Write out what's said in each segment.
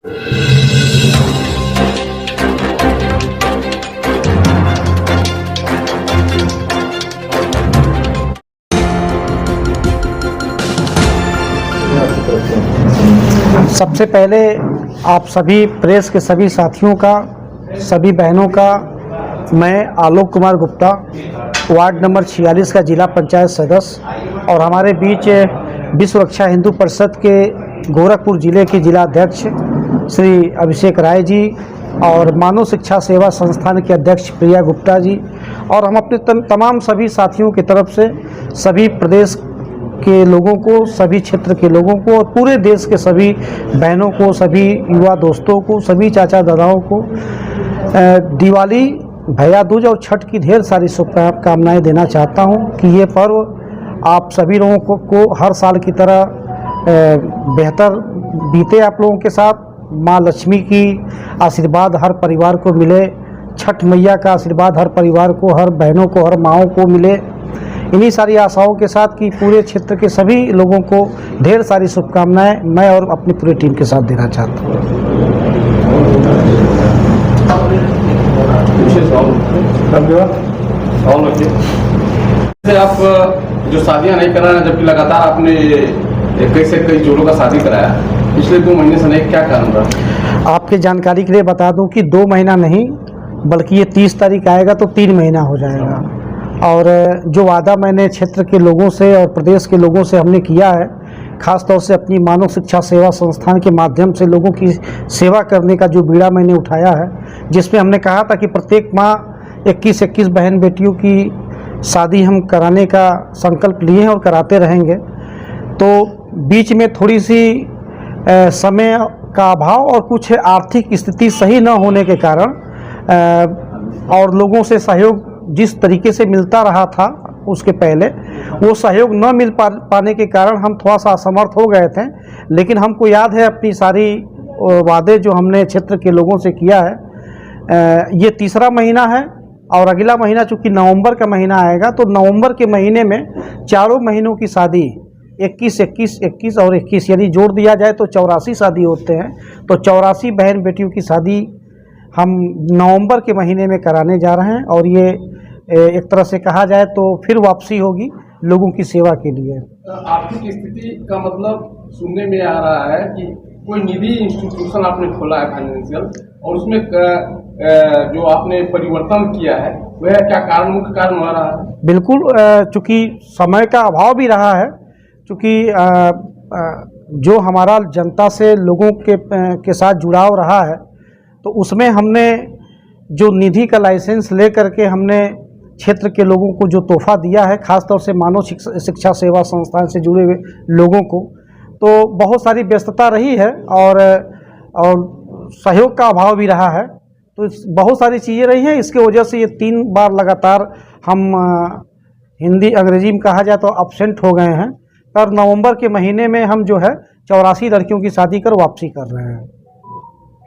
सबसे पहले आप सभी प्रेस के सभी साथियों का, सभी बहनों का, मैं आलोक कुमार गुप्ता, वार्ड नंबर 46 का जिला पंचायत सदस्य और हमारे बीच विश्व रक्षा हिंदू परिषद के गोरखपुर जिले के जिला अध्यक्ष श्री अभिषेक राय जी और मानव शिक्षा सेवा संस्थान के अध्यक्ष प्रिया गुप्ता जी और हम अपने तमाम सभी साथियों की तरफ से सभी प्रदेश के लोगों को, सभी क्षेत्र के लोगों को और पूरे देश के सभी बहनों को, सभी युवा दोस्तों को, सभी चाचा दादाओं को दिवाली, भैया दूज और छठ की ढेर सारी शुभकामनाएं देना चाहता हूं कि ये पर्व आप सभी लोगों को हर साल की तरह बेहतर बीते आप लोगों के साथ। माँ लक्ष्मी की आशीर्वाद हर परिवार को मिले, छठ मैया का आशीर्वाद हर परिवार को, हर बहनों को, हर माँओं को मिले। इन्हीं सारी आशाओं के साथ कि पूरे क्षेत्र के सभी लोगों को ढेर सारी शुभकामनाएं मैं और अपनी पूरी टीम के साथ देना चाहता हूँ। आप जो शादियां नहीं करा रहे, जबकि लगातार आपने कई से कई जोड़ों का शादी कराया, पिछले 2 महीने से नहीं, क्या कारण रहा? आपकी जानकारी के लिए बता दूं कि 2 महीना नहीं बल्कि ये 30 तारीख आएगा तो 3 महीना हो जाएगा। और जो वादा मैंने क्षेत्र के लोगों से और प्रदेश के लोगों से हमने किया है, ख़ास तौर से अपनी मानव शिक्षा सेवा संस्थान के माध्यम से लोगों की सेवा करने का जो बीड़ा मैंने उठाया है, जिसमें हमने कहा था कि प्रत्येक माह 21 बहन बेटियों की शादी हम कराने का संकल्प लिए हैं और कराते रहेंगे। तो बीच में थोड़ी सी समय का अभाव और कुछ आर्थिक स्थिति सही न होने के कारण और लोगों से सहयोग जिस तरीके से मिलता रहा था उसके पहले, वो सहयोग न मिल पाने के कारण हम थोड़ा सा असमर्थ हो गए थे। लेकिन हमको याद है अपनी सारी वादे जो हमने क्षेत्र के लोगों से किया है। ये तीसरा महीना है और अगला महीना चूँकि नवंबर का महीना आएगा, तो नवंबर के महीने में चारों महीनों की शादी 21, 21, 21 और 21 यानी जोड़ दिया जाए तो 84 शादी होते हैं। तो 84 बहन बेटियों की शादी हम नवंबर के महीने में कराने जा रहे हैं और ये एक तरह से कहा जाए तो फिर वापसी होगी लोगों की सेवा के लिए। आर्थिक स्थिति का मतलब सुनने में आ रहा है कि कोई निधि इंस्टीट्यूशन आपने खोला है फाइनेंशियल, और उसमें जो आपने परिवर्तन किया है वह क्या कारण, मुख्य कारण हो रहा है? बिल्कुल, चूँकि समय का अभाव भी रहा है, चूँकि जो हमारा जनता से लोगों के साथ जुड़ाव रहा है, तो उसमें हमने जो निधि का लाइसेंस ले करके हमने क्षेत्र के लोगों को जो तोहफा दिया है, खासतौर से मानव शिक्षा सेवा संस्थान से जुड़े हुए लोगों को, तो बहुत सारी व्यस्तता रही है और सहयोग का अभाव भी रहा है। तो बहुत सारी चीज़ें रही हैं, इसके वजह से ये 3 बार लगातार हम हिंदी अंग्रेजी में कहा जाए तो अपसेंट हो गए हैं। पर नवंबर के महीने में हम जो है 84 लड़कियों की शादी कर वापसी कर रहे हैं।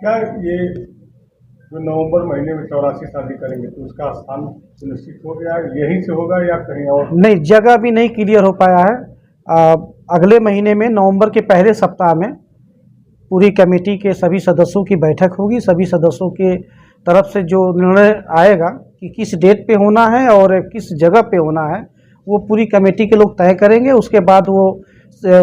क्या ये जो नवंबर महीने में 84 शादी करेंगे तो उसका स्थान सुनिश्चित हो गया, यहीं से होगा या कहीं और? नहीं, जगह भी नहीं क्लियर हो पाया है। अगले महीने में नवंबर के पहले सप्ताह में पूरी कमेटी के सभी सदस्यों की बैठक होगी। सभी सदस्यों के तरफ से जो निर्णय आएगा कि किस डेट पे होना है और किस जगह पे होना है, वो पूरी कमेटी के लोग तय करेंगे। उसके बाद वो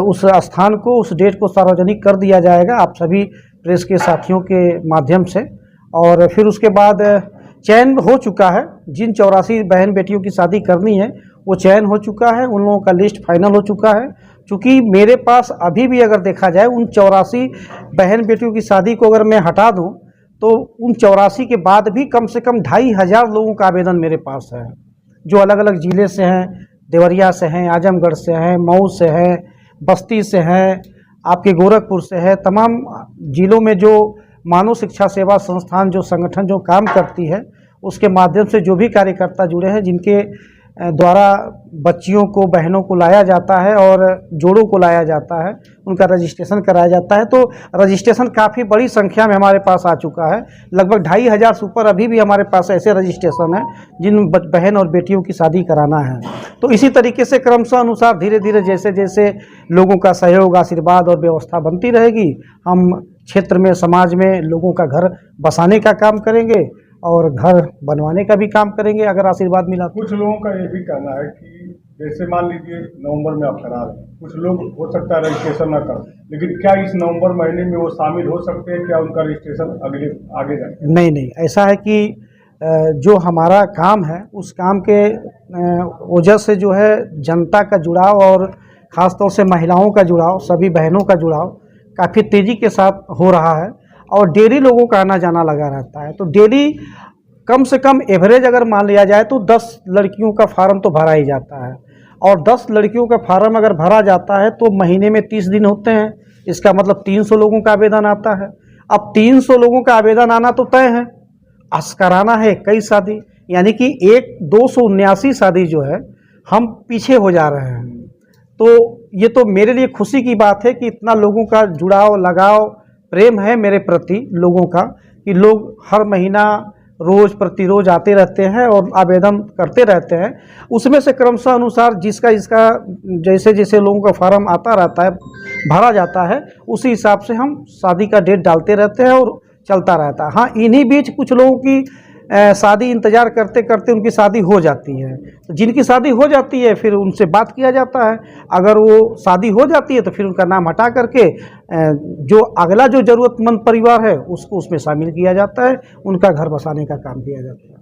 उस स्थान को, उस डेट को सार्वजनिक कर दिया जाएगा आप सभी प्रेस के साथियों के माध्यम से। और फिर उसके बाद चयन हो चुका है, जिन 84 बहन बेटियों की शादी करनी है वो चयन हो चुका है, उन लोगों का लिस्ट फाइनल हो चुका है। चूँकि मेरे पास अभी भी अगर देखा जाए उन 84 बहन बेटियों की शादी को अगर मैं हटा दूं तो उन 84 के बाद भी कम से कम 2500 लोगों का आवेदन मेरे पास है, जो अलग अलग ज़िले से हैं, देवरिया से हैं, आजमगढ़ से हैं, मऊ से हैं, बस्ती से हैं, आपके गोरखपुर से है। तमाम जिलों में जो मानव शिक्षा सेवा संस्थान जो संगठन जो काम करती है, उसके माध्यम से जो भी कार्यकर्ता जुड़े हैं, जिनके द्वारा बच्चियों को, बहनों को लाया जाता है और जोड़ों को लाया जाता है, उनका रजिस्ट्रेशन कराया जाता है। तो रजिस्ट्रेशन काफ़ी बड़ी संख्या में हमारे पास आ चुका है। लगभग 2500 से ऊपर अभी भी हमारे पास ऐसे रजिस्ट्रेशन है जिन बहन और बेटियों की शादी कराना है। तो इसी तरीके से क्रमशः अनुसार धीरे धीरे जैसे जैसे लोगों का सहयोग, आशीर्वाद और व्यवस्था बनती रहेगी, हम क्षेत्र में, समाज में लोगों का घर बसाने का काम करेंगे और घर बनवाने का भी काम करेंगे अगर आशीर्वाद मिला तो। कुछ लोगों का ये भी कहना है कि जैसे मान लीजिए नवंबर में आप करा रहे हैं, कुछ लोग हो सकता है रजिस्ट्रेशन ना कर, लेकिन क्या इस नवंबर महीने में वो शामिल हो सकते हैं? क्या उनका रजिस्ट्रेशन आगे जाए? नहीं नहीं, ऐसा है कि जो हमारा काम है उस काम के वजह से जो है जनता का जुड़ाव और ख़ास तौर से महिलाओं का जुड़ाव, सभी बहनों का जुड़ाव काफ़ी तेज़ी के साथ हो रहा है और डेली लोगों का आना जाना लगा रहता है। तो डेली कम से कम एवरेज अगर मान लिया जाए तो 10 लड़कियों का फार्म तो भरा ही जाता है और 10 लड़कियों का फार्म अगर भरा जाता है तो महीने में 30 दिन होते हैं, इसका मतलब 300 लोगों का आवेदन आता है। अब 300 लोगों का आवेदन आना तो तय है, कराना है 21 शादी, यानी कि 279 शादी जो है हम पीछे हो जा रहे हैं। तो ये तो मेरे लिए खुशी की बात है कि इतना लोगों का जुड़ाव, लगाव, प्रेम है मेरे प्रति लोगों का कि लोग हर महीना रोज़ प्रतिरोज़ आते रहते हैं और आवेदन करते रहते हैं। उसमें से क्रमशः अनुसार जिसका जैसे जैसे लोगों का फार्म आता रहता है, भरा जाता है, उसी हिसाब से हम शादी का डेट डालते रहते हैं और चलता रहता है। हाँ, इन्हीं बीच कुछ लोगों की शादी इंतज़ार करते करते उनकी शादी हो जाती है, तो जिनकी शादी हो जाती है फिर उनसे बात किया जाता है। अगर वो शादी हो जाती है तो फिर उनका नाम हटा करके जो अगला जो ज़रूरतमंद परिवार है उसको उसमें शामिल किया जाता है, उनका घर बसाने का काम किया जाता है।